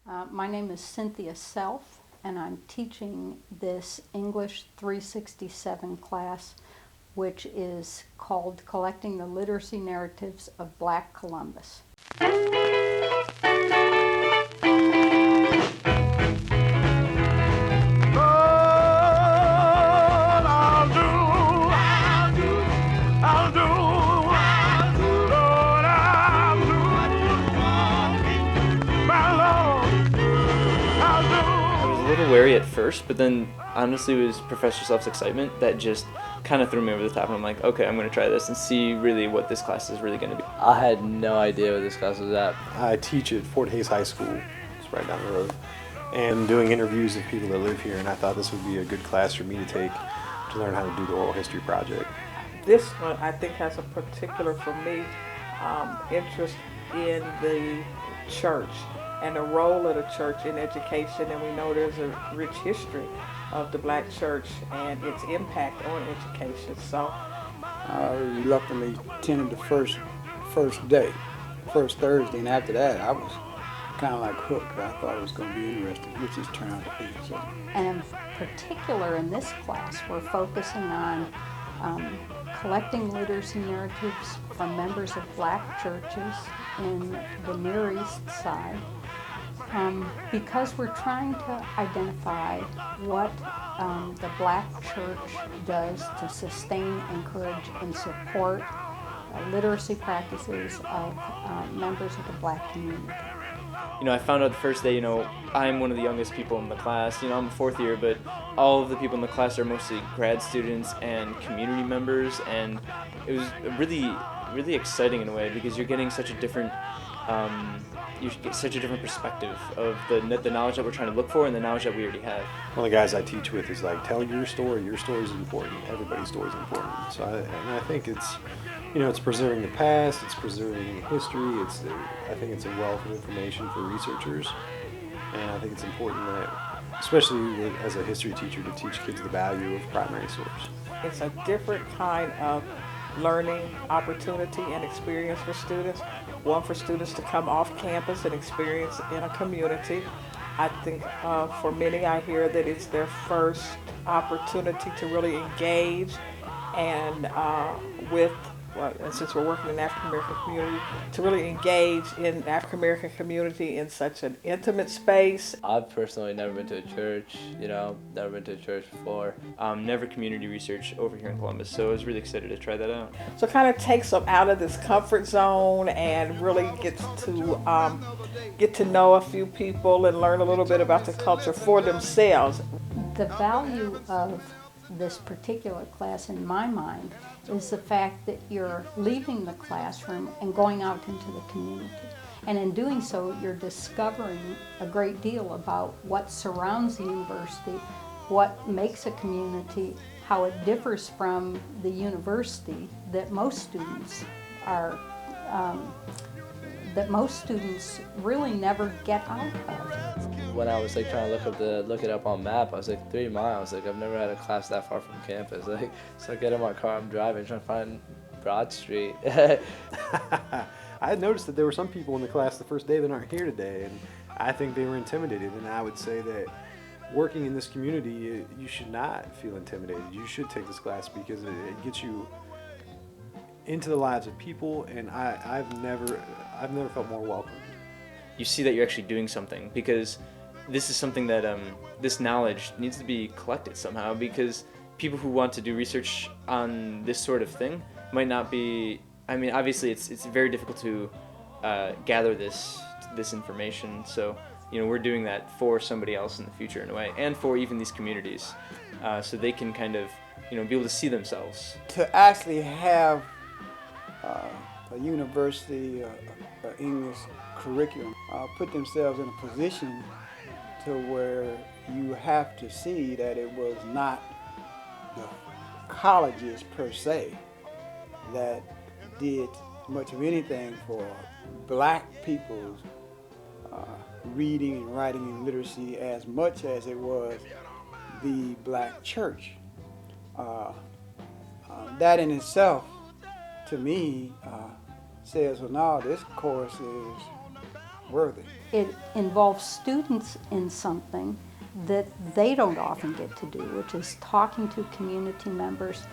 My name is Cynthia Selfe, and I'm teaching this English 367 class, which is called Collecting the Literacy Narratives of Black Columbus. I was a little wary at first, but then honestly it was Professor Selfe's excitement that just kind of threw me over the top, and I'm like, okay, I'm going to try this and see really what this class is really going to be. I had no idea what this class was at. I teach at Fort Hays High School, it's right down the road, and doing interviews of people that live here, and I thought this would be a good class for me to take to learn how to do the oral history project. This one, I think, has a particular, for me, interest in the church and the role of the church in education, and we know there's a rich history of the black church and its impact on education. So I reluctantly attended the first Thursday, and after that I was kind of like hooked. I thought it was going to be interesting, which it's turned out to be. So. And in particular in this class, we're focusing on collecting literacy narratives from members of black churches in the Near East side, because we're trying to identify what the black church does to sustain, encourage, and support literacy practices of members of the black community. I found out the first day, I'm one of the youngest people in the class. I'm a fourth year, but all of the people in the class are mostly grad students and community members, and it was really, really exciting in a way because you're getting such a different, perspective of the knowledge that we're trying to look for and the knowledge that we already have. One of the guys I teach with is like, tell your story is important, everybody's story is important. So I think it's, it's preserving the past, it's preserving history, I think it's a wealth of information for researchers, and I think it's important that, especially as a history teacher, to teach kids the value of primary source. it's a different kind of learning opportunity and experience for students. One, for students to come off campus and experience in a community. I think for many, I hear that it's their first opportunity to really engage and and since we're working in the African American community, to really engage in the African American community in such an intimate space. I've personally never been to a church, never been to a church before. Never community research over here in Columbus, so I was really excited to try that out. So it kind of takes them out of this comfort zone and really gets to get to know a few people and learn a little bit about the culture for themselves. The value of this particular class, in my mind, is the fact that you're leaving the classroom and going out into the community. And in doing so, you're discovering a great deal about what surrounds the university, what makes a community, how it differs from the university that most students really never get out of. When I was trying to look it up on map, I was 3 miles. I've never had a class that far from campus. So I get in my car, I'm driving, trying to find Broad Street. I had noticed that there were some people in the class the first day that aren't here today, and I think they were intimidated. And I would say that working in this community, you should not feel intimidated. You should take this class because it gets you into the lives of people, and I've never felt more welcome. You see that you're actually doing something, because this is something that this knowledge needs to be collected somehow, because people who want to do research on this sort of thing might not be, obviously it's very difficult to gather this information, so we're doing that for somebody else in the future in a way, and for even these communities, so they can kind of be able to see themselves. To actually have a university, an English curriculum, put themselves in a position to where you have to see that it was not the colleges per se that did much of anything for black people's reading and writing and literacy as much as it was the black church. That in itself, to me, says, well, no, this course is worthy. It involves students in something that they don't often get to do, which is talking to community members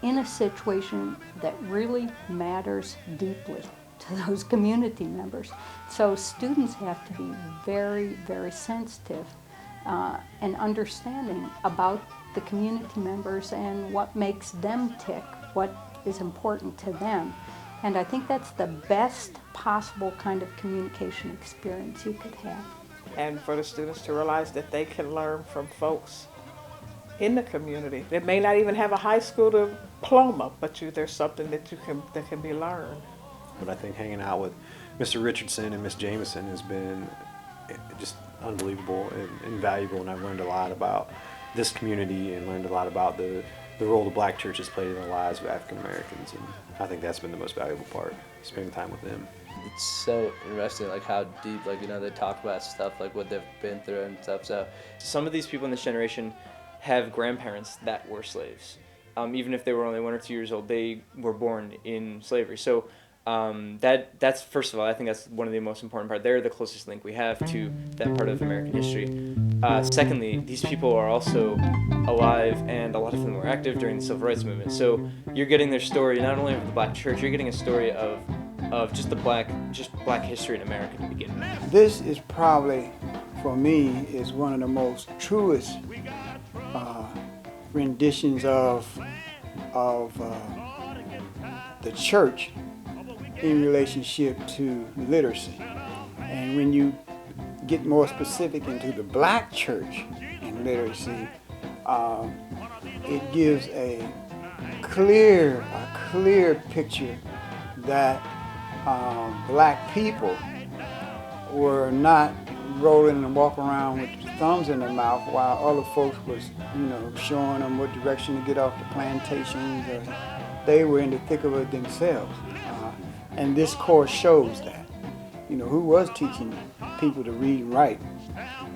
in a situation that really matters deeply to those community members. So students have to be very, very sensitive and understanding about the community members and what makes them tick, what is important to them. And I think that's the best possible kind of communication experience you could have. And for the students to realize that they can learn from folks in the community. They may not even have a high school diploma, but there's something that can be learned. But I think hanging out with Mr. Richardson and Miss Jameson has been just unbelievable and invaluable, and I've learned a lot about this community and learned a lot about the role the black church has played in the lives of African Americans, and I think that's been the most valuable part, spending time with them. It's so interesting, like how deep, like, you know, they talk about stuff, like what they've been through and stuff. So Some of these people in this generation have grandparents that were slaves. Even if they were only 1 or 2 years old, they were born in slavery. So that's, first of all, I think that's one of the most important part. They're the closest link we have to that part of American history. Secondly, these people are also alive, and a lot of them were active during the Civil Rights Movement. So you're getting their story not only of the black church, you're getting a story of just black history in America to begin with. This is probably, for me, is one of the most truest renditions of the church in relationship to literacy. And when you get more specific into the black church in literacy, it gives a clear picture that black people were not rolling and walking around with thumbs in their mouth while other folks was, showing them what direction to get off the plantations. They were in the thick of it themselves. And this course shows that. Who was teaching people to read and write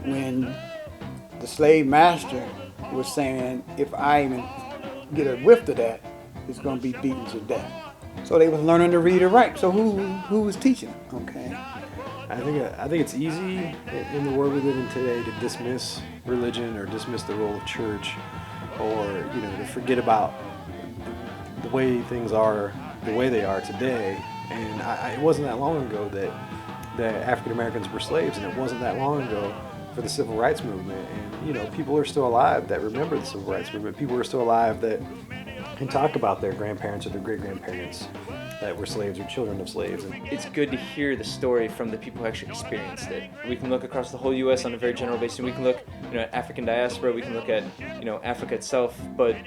when the slave master was saying, if I even get a whiff of that, it's going to be beaten to death. So they was learning to read and write. So who was teaching them? Okay. I think it's easy in the world we live in today to dismiss religion or dismiss the role of church, or to forget about the way things are, the way they are today. And it wasn't that long ago that African Americans were slaves, and it wasn't that long ago for the Civil Rights Movement. And people are still alive that remember the Civil Rights Movement. People are still alive that can talk about their grandparents or their great-grandparents that were slaves or children of slaves. And It's good to hear the story from the people who actually experienced it. We can look across the whole U.S. on a very general basis. We can look, at African diaspora. We can look at, Africa itself. But,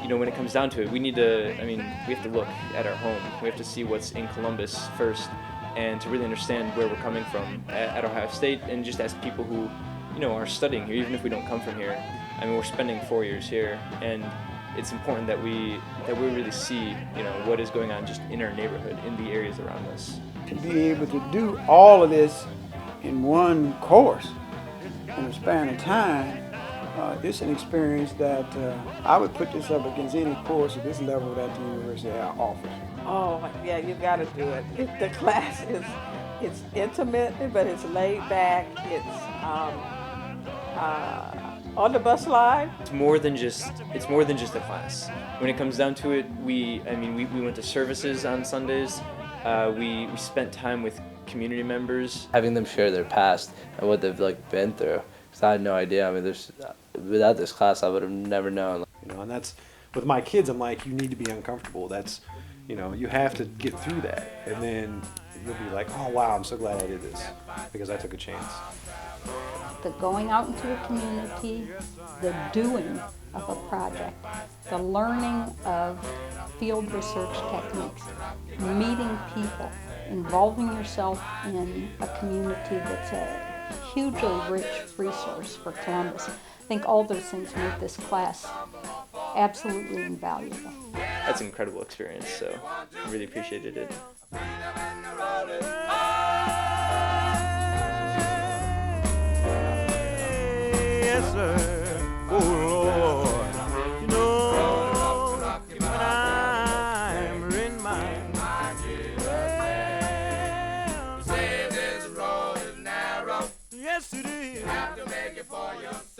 when it comes down to it, we have to look at our home. We have to see what's in Columbus first, and to really understand where we're coming from at Ohio State, and just as people who, are studying here, even if we don't come from here. We're spending 4 years here, and it's important that we really see, what is going on just in our neighborhood, in the areas around us. To be able to do all of this in one course in a span of time, it's an experience that I would put this up against any course at this level that the university offers. Oh, yeah, you got to do it. The class it's intimate, but it's laid back. It's on the bus line. It's more than just a class. When it comes down to it, we went to services on Sundays. We spent time with community members. having them share their past and what they've been through, because I had no idea. Without this class, I would have never known. and that's with my kids. I'm like, you need to be uncomfortable. That's, you have to get through that, and then you'll be like, oh wow, I'm so glad I did this because I took a chance. The going out into a community, the doing of a project, the learning of field research techniques, meeting people, involving yourself in a community that's a hugely rich resource for Columbus. I think all those things make this class absolutely invaluable. That's an incredible experience, so I really appreciated it. Yes, sir. Oh, Lord. When I'm in my well, Yes, it is. You have to make it for yourself.